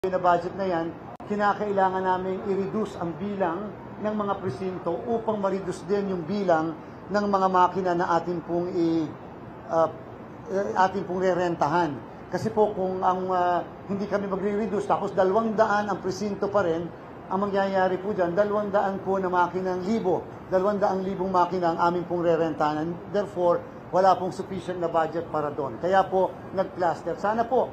na budget na yan, kinakailangan namin i-reduce ang bilang ng mga presinto upang ma-reduce din yung bilang ng mga makina na atin pong rerentahan. Kasi po kung hindi kami magre-reduce tapos 200 ang presinto pa rin, ang mangyayari po dyan, 200 po na makina ng 200,000 makina ang amin pong rerentahan. Therefore, wala pong sufficient na budget para doon. Kaya po, nag-cluster. Sana po,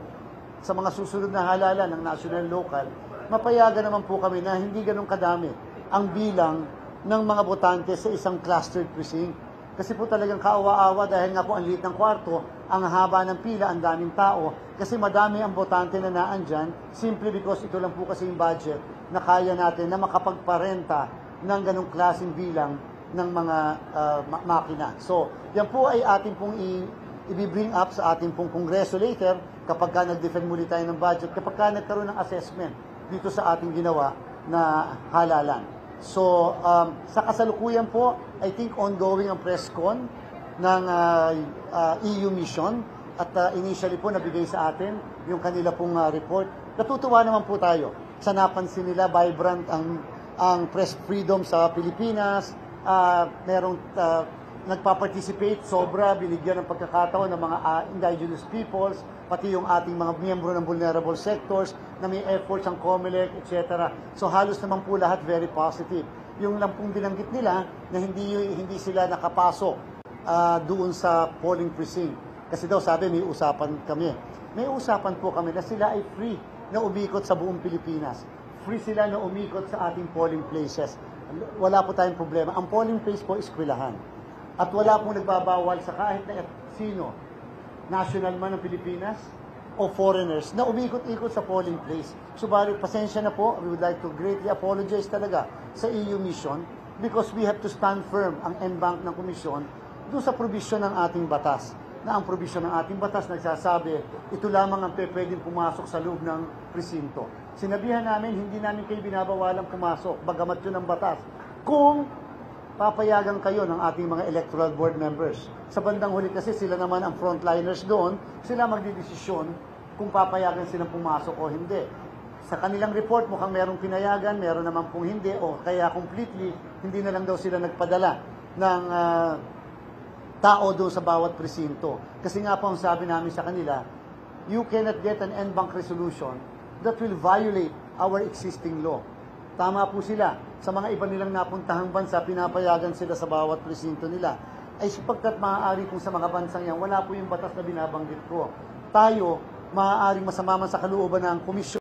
sa mga susunod na halalan ng national local, mapayagan naman po kami na hindi ganun kadami ang bilang ng mga botante sa isang clustered precinct. Kasi po talagang kaawa-awa dahil nga po ang liit ng kwarto, ang haba ng pila, ang daming tao, kasi madami ang botante na naandyan, simply because ito lang po kasi yung budget na kaya natin na makapagparenta ng ganung klaseng bilang ng mga makina. So, yan po ay ating pong i-bring up sa ating pong kongreso later kapag ka nag-defend muli tayo ng budget, kapag ka nagkaroon ng assessment dito sa ating ginawa na halalan. So, sa kasalukuyan po, I think ongoing ang press con ng EU mission at initially po nabigay sa atin yung kanila pong report. Natutuwa naman po tayo sa napansin nila, vibrant ang press freedom sa Pilipinas, merong nagpa-participate, sobra, binigyan ng pagkakataon ng mga indigenous peoples, pati yung ating mga miyembro ng vulnerable sectors, na may efforts ang COMELEC, etc. So halos naman po lahat very positive. Yung lang pong binanggit nila na hindi sila nakapasok doon sa polling precinct. Kasi daw sabi may usapan kami. May usapan po kami na sila ay free na umikot sa buong Pilipinas. Free sila na umikot sa ating polling places. Wala po tayong problema. Ang polling place po is eskwelahan. At wala pong nagbabawal sa kahit na sino, national man ng Pilipinas o foreigners, na umikot-ikot sa polling place. Subalit, pasensya na po, we would like to greatly apologize talaga sa EU mission because we have to stand firm ang en-banc ng komisyon doon sa provision ng ating batas. Na ang provision ng ating batas nagsasabi, ito lamang ang pwedeng pumasok sa loob ng presinto. Sinabihan namin, hindi namin kayo binabawalang pumasok, bagamat yun ang batas. Kung papayagan kayo ng ating mga electoral board members. Sa bandang huli kasi sila naman ang frontliners doon, sila magdidesisyon kung papayagan silang pumasok o hindi. Sa kanilang report mukhang merong pinayagan, meron naman pong hindi, o kaya completely, hindi na lang daw sila nagpadala ng tao doon sa bawat presinto. Kasi nga po ang sabi namin sa kanila, you cannot get an en-banc resolution that will violate our existing law. Tama po sila. Sa mga iba nilang napuntahang bansa, pinapayagan sila sa bawat presinto nila. Ay sapagkat maaari kung sa mga bansang yan, wala po yung batas na binabanggit ko. Tayo, maaaring masama man sa kalooban ng komisyon